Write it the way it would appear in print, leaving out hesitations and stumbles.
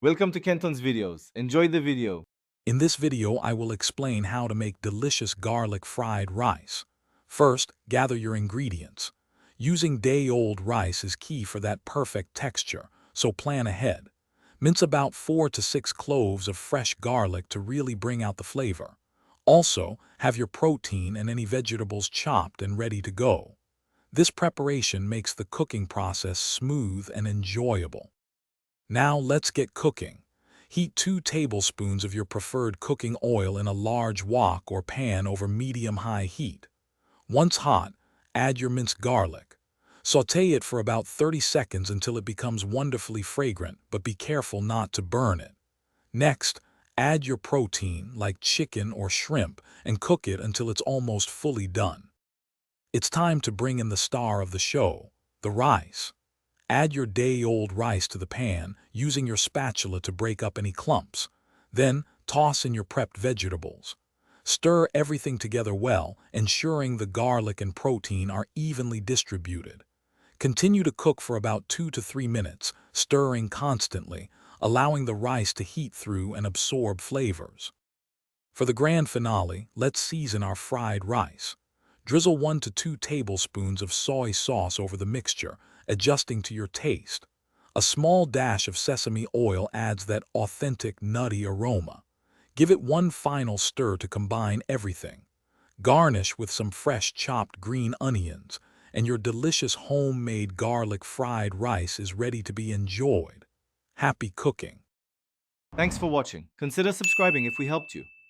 Welcome to Kenton's videos. Enjoy the video. In this video, I will explain how to make delicious garlic fried rice. First, gather your ingredients. Using day-old rice is key for that perfect texture, so plan ahead. Mince about 4 to 6 cloves of fresh garlic to really bring out the flavor. Also, have your protein and any vegetables chopped and ready to go. This preparation makes the cooking process smooth and enjoyable. Now let's get cooking. Heat 2 tablespoons of your preferred cooking oil in a large wok or pan over medium-high heat. Once hot, add your minced garlic. Sauté it for about 30 seconds until it becomes wonderfully fragrant, but be careful not to burn it. Next, add your protein, like chicken or shrimp, and cook it until it's almost fully done. It's time to bring in the star of the show, the rice. Add your day-old rice to the pan, using your spatula to break up any clumps. Then, toss in your prepped vegetables. Stir everything together well, ensuring the garlic and protein are evenly distributed. Continue to cook for about 2 to 3 minutes, stirring constantly, allowing the rice to heat through and absorb flavors. For the grand finale, let's season our fried rice. Drizzle 1 to 2 tablespoons of soy sauce over the mixture, adjusting to your taste. A small dash of sesame oil adds that authentic nutty aroma. Give it one final stir to combine everything. Garnish with some fresh chopped green onions, and your delicious homemade garlic fried rice is ready to be enjoyed. Happy cooking! Thanks for watching. Consider subscribing if we helped you.